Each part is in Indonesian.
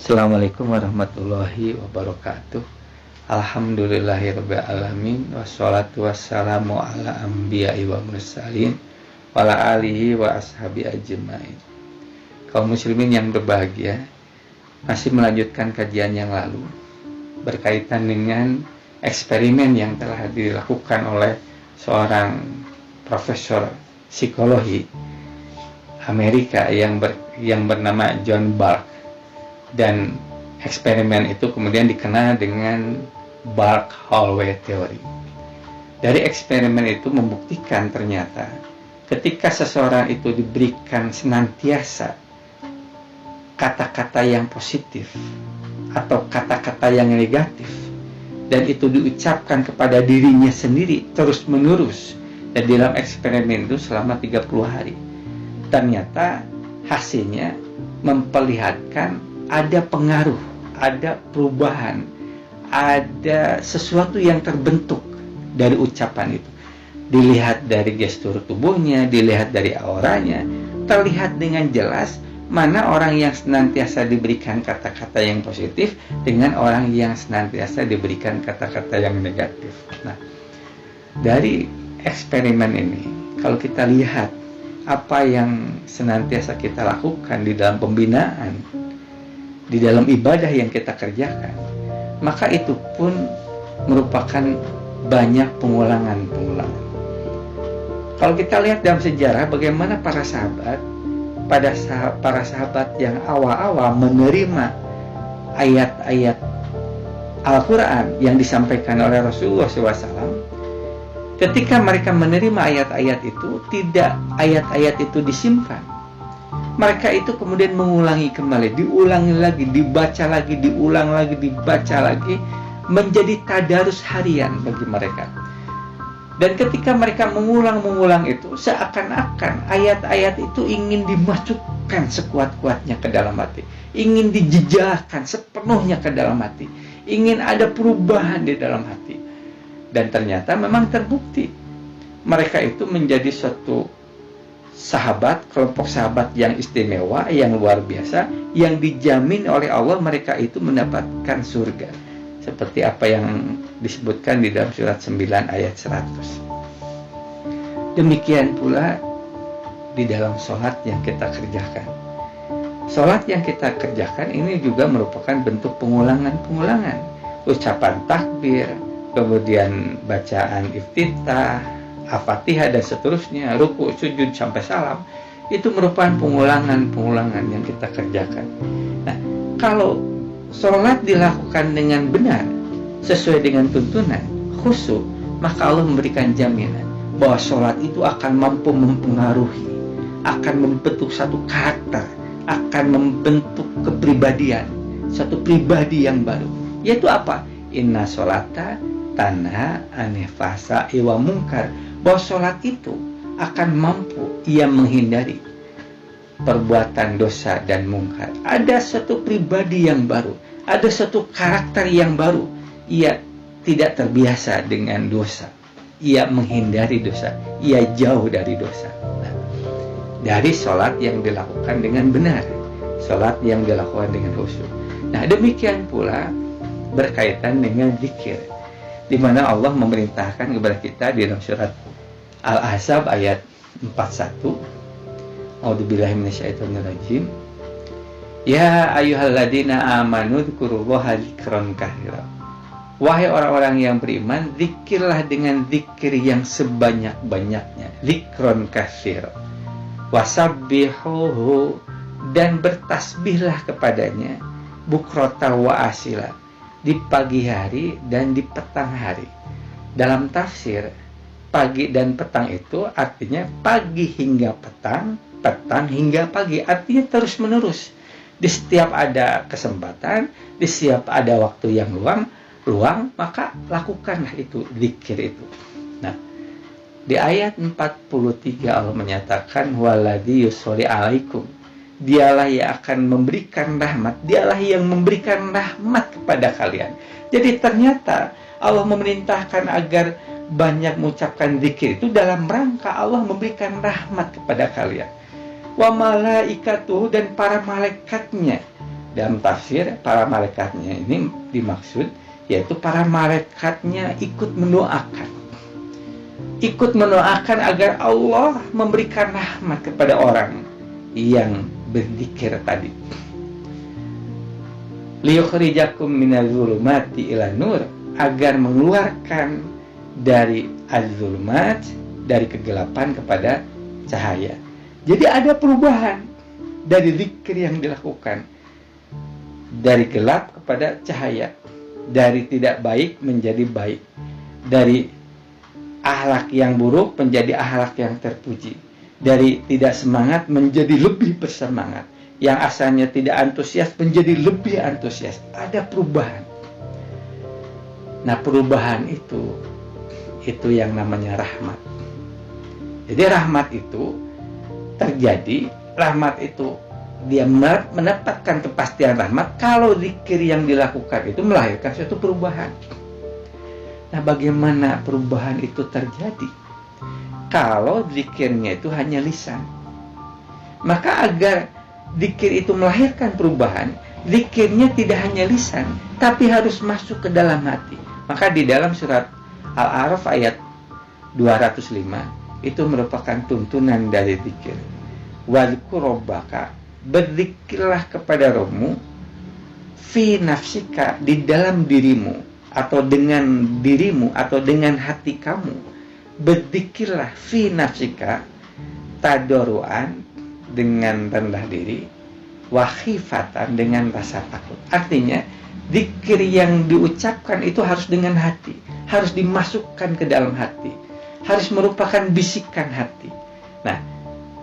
Assalamualaikum warahmatullahi wabarakatuh. Alhamdulillahirabbil alamin wassalatu wassalamu ala anbiya'i wa mursalin wa ala alihi wa ashabi ajmain. Kaum muslimin yang berbahagia, masih melanjutkan kajian yang lalu berkaitan dengan eksperimen yang telah dilakukan oleh seorang profesor psikologi Amerika yang bernama John Bach. Dan eksperimen itu kemudian dikenal dengan Bach-Holloway Theory. Dari eksperimen itu membuktikan ternyata ketika seseorang itu diberikan senantiasa kata-kata yang positif atau kata-kata yang negatif, dan itu diucapkan kepada dirinya sendiri terus-menerus, dan dalam eksperimen itu selama 30 hari, ternyata hasilnya memperlihatkan ada pengaruh, ada perubahan, ada sesuatu yang terbentuk dari ucapan itu. Dilihat dari gestur tubuhnya, dilihat dari auranya, terlihat dengan jelas mana orang yang senantiasa diberikan kata-kata yang positif dengan orang yang senantiasa diberikan kata-kata yang negatif. Nah, dari eksperimen ini, kalau kita lihat apa yang senantiasa kita lakukan di dalam pembinaan, di dalam ibadah yang kita kerjakan, maka itu pun merupakan banyak pengulangan-pengulangan. Kalau kita lihat dalam sejarah bagaimana para sahabat yang awal-awal menerima ayat-ayat Al-Quran yang disampaikan oleh Rasulullah SAW, ketika mereka menerima ayat-ayat itu, tidak ayat-ayat itu disimpan. Mereka itu kemudian mengulangi kembali, diulangi lagi, dibaca lagi, diulang lagi, dibaca lagi, menjadi tadarus harian bagi mereka. Dan ketika mereka mengulang itu, seakan-akan ayat-ayat itu ingin dimasukkan sekuat-kuatnya ke dalam hati, ingin dijejakkan sepenuhnya ke dalam hati, ingin ada perubahan di dalam hati. Dan ternyata memang terbukti, mereka itu menjadi suatu sahabat, kelompok sahabat yang istimewa, yang luar biasa, yang dijamin oleh Allah mereka itu mendapatkan surga, seperti apa yang disebutkan di dalam surat 9 ayat 100. Demikian pula di dalam sholat yang kita kerjakan. Sholat yang kita kerjakan ini juga merupakan bentuk pengulangan-pengulangan, ucapan takbir, kemudian bacaan iftitah, Al-Fatihah dan seterusnya, ruku, sujud sampai salam, itu merupakan pengulangan-pengulangan yang kita kerjakan. Nah, kalau sholat dilakukan dengan benar, sesuai dengan tuntunan, khusyuk, maka Allah memberikan jaminan bahwa sholat itu akan mampu mempengaruhi, akan membentuk satu karakter, akan membentuk kepribadian, satu pribadi yang baru. Yaitu apa? Inna sholata tanha anil fahsya'i wa munkar. Bahwa sholat itu akan mampu ia menghindari perbuatan dosa dan mungkar. Ada satu pribadi yang baru, ada satu karakter yang baru. Ia tidak terbiasa dengan dosa, ia menghindari dosa, ia jauh dari dosa. Nah, dari sholat yang dilakukan dengan benar, sholat yang dilakukan dengan khusyuk. Nah, demikian pula berkaitan dengan zikir, di mana Allah memerintahkan kepada kita di dalam surat Al-Ahzab ayat 41. A'udzubillahi minasyaitonirrajim. Ya ayyuhalladzina amanu dzkurullaha dzikran katsira. Wahai orang-orang yang beriman, zikirlah dengan zikir yang sebanyak-banyaknya, dzikran katsira. Wasabbihuhu, dan bertasbihlah kepadanya, bukrata wa asila, di pagi hari dan di petang hari. Dalam tafsir, pagi dan petang itu artinya pagi hingga petang, petang hingga pagi, artinya terus menerus. Di setiap ada kesempatan, di setiap ada waktu yang luang, maka lakukanlah itu, zikir itu. Nah, di ayat 43 Allah menyatakan waladzi yusolli alaikum, dialah yang akan memberikan rahmat, dialah yang memberikan rahmat kepada kalian. Jadi ternyata Allah memerintahkan agar banyak mengucapkan zikir itu dalam rangka Allah memberikan rahmat kepada kalian. Wa malaikatuh, dan para malaikatnya Dalam tafsir, para malaikatnya ini dimaksud yaitu para malaikatnya ikut mendoakan. Ikut mendoakan agar Allah memberikan rahmat kepada orang yang berzikir tadi. Liyukhrijakum minaz zulumati ila nur, agar mengeluarkan dari az-zulumat, dari kegelapan kepada cahaya. Jadi ada perubahan dari zikir yang dilakukan, dari gelap kepada cahaya, dari tidak baik menjadi baik, dari akhlak yang buruk menjadi akhlak yang terpuji, dari tidak semangat menjadi lebih bersemangat, yang asalnya tidak antusias menjadi lebih antusias. Ada perubahan. Nah, perubahan itu yang namanya rahmat. Jadi rahmat itu terjadi, rahmat itu dia mendapatkan kepastian rahmat kalau zikir yang dilakukan itu melahirkan suatu perubahan. Nah, bagaimana perubahan itu terjadi? Kalau zikirnya itu hanya lisan. Maka agar zikir itu melahirkan perubahan, zikirnya tidak hanya lisan, tapi harus masuk ke dalam hati. Maka di dalam surat Al-A'raf ayat 205 itu merupakan tuntunan dari zikir. Wadhkur rabbaka, berzikirlah kepada Rabbmu, fi nafsika, di dalam dirimu, atau dengan dirimu, atau dengan hati kamu. Berzikirlah fi nafsika, tadarruan, dengan rendah diri, wa khifatan, dengan rasa takut. Artinya zikir yang diucapkan itu harus dengan hati, harus dimasukkan ke dalam hati, harus merupakan bisikan hati. Nah,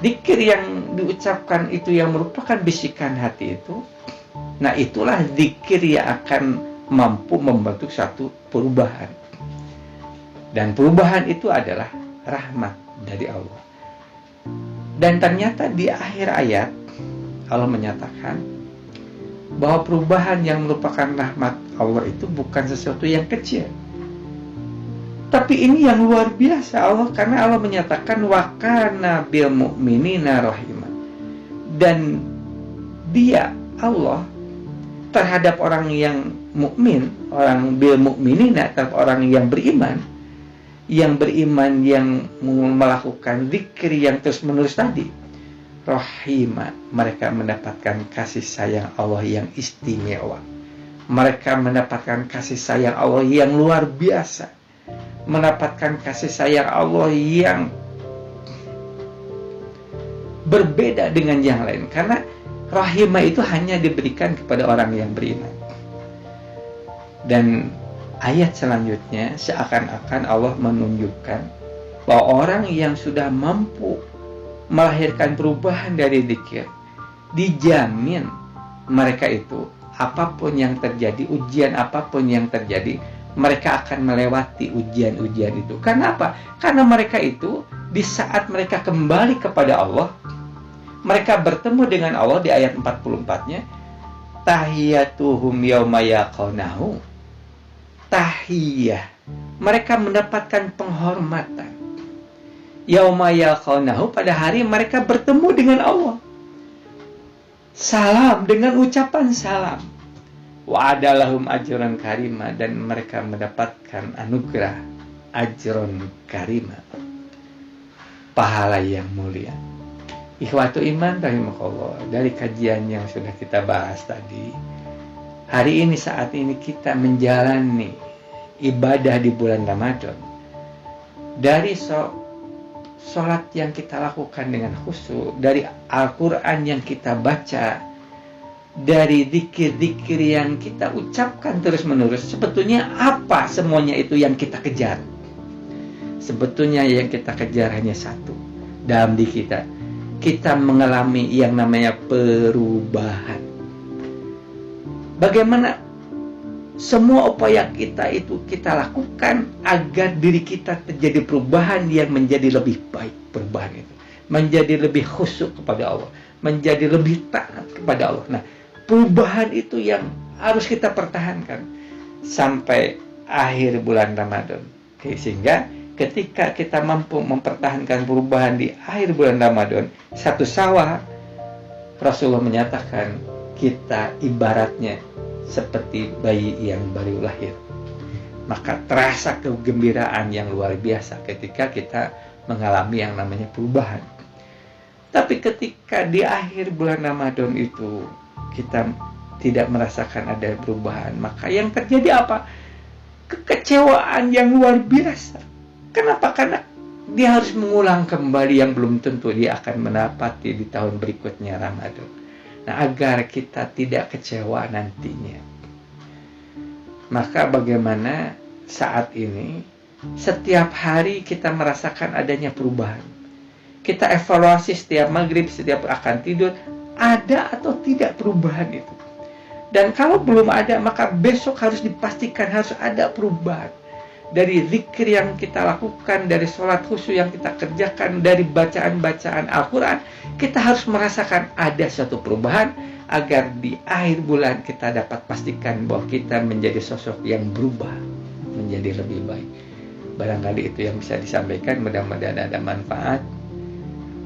zikir yang diucapkan itu yang merupakan bisikan hati itu, nah itulah zikir yang akan mampu membentuk satu perubahan. Dan perubahan itu adalah rahmat dari Allah. Dan ternyata di akhir ayat Allah menyatakan bahwa perubahan yang merupakan rahmat Allah itu bukan sesuatu yang kecil, tapi ini yang luar biasa Allah, karena Allah menyatakan wa kana bil mu'minina rahima. Dan dia Allah terhadap orang yang mukmin, orang bil mu'minina, terhadap orang yang beriman, yang melakukan zikir yang terus-menerus tadi, rahima, mereka mendapatkan kasih sayang Allah yang istimewa. Mereka mendapatkan kasih sayang Allah yang luar biasa, mendapatkan kasih sayang Allah yang berbeda dengan yang lain, karena rahimah itu hanya diberikan kepada orang yang beriman. Dan ayat selanjutnya seakan-akan Allah menunjukkan bahwa orang yang sudah mampu melahirkan perubahan dari zikir, dijamin mereka itu apapun yang terjadi, ujian apapun yang terjadi, mereka akan melewati ujian-ujian itu. Karena apa? Karena mereka itu di saat mereka kembali kepada Allah, mereka bertemu dengan Allah di ayat 44-nya, tahiyatuhum yauma yaqaunahu, tahiyah, mereka mendapatkan penghormatan yauma yaqaunahu, pada hari mereka bertemu dengan Allah. Salam, dengan ucapan salam. Wa adalahum ajran karima, dan mereka mendapatkan anugerah ajron karima, pahala yang mulia. Ikhwatu iman rahimakallah, dari kajian yang sudah kita bahas tadi, hari ini saat ini kita menjalani ibadah di bulan Ramadan, dari sholat yang kita lakukan dengan khusyuk, dari Al-Quran yang kita baca, dari zikir-zikir yang kita ucapkan terus-menerus, sebetulnya apa semuanya itu yang kita kejar? Sebetulnya yang kita kejar hanya satu dalam diri kita. Kita mengalami yang namanya perubahan. Bagaimana semua upaya kita itu kita lakukan agar diri kita terjadi perubahan yang menjadi lebih baik. Perubahan itu menjadi lebih khusyuk kepada Allah, menjadi lebih taat kepada Allah. Nah, perubahan itu yang harus kita pertahankan sampai akhir bulan Ramadan. Oke, sehingga ketika kita mampu mempertahankan perubahan di akhir bulan Ramadan, 1 Syawal, Rasulullah menyatakan kita ibaratnya seperti bayi yang baru lahir. Maka terasa kegembiraan yang luar biasa ketika kita mengalami yang namanya perubahan. Tapi ketika di akhir bulan Ramadan itu kita tidak merasakan ada perubahan, maka yang terjadi apa? Kekecewaan yang luar biasa. Kenapa? Karena dia harus mengulang kembali yang belum tentu dia akan mendapati di tahun berikutnya Ramadan. Nah, agar kita tidak kecewa nantinya, maka bagaimana saat ini setiap hari kita merasakan adanya perubahan. Kita evaluasi setiap maghrib, setiap akan tidur, ada atau tidak perubahan itu. Dan kalau belum ada, maka besok harus dipastikan harus ada perubahan. Dari zikir yang kita lakukan, dari sholat khusyuk yang kita kerjakan, dari bacaan-bacaan Al-Quran, kita harus merasakan ada suatu perubahan, agar di akhir bulan kita dapat pastikan bahwa kita menjadi sosok yang berubah, menjadi lebih baik. Barangkali itu yang bisa disampaikan, mudah-mudahan ada manfaat.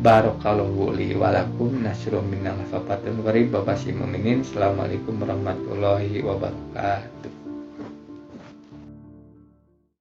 Barakallahu li walakum nasrum minal fafatun warib babasi mu'minin. Assalamualaikum warahmatullahi wabarakatuh.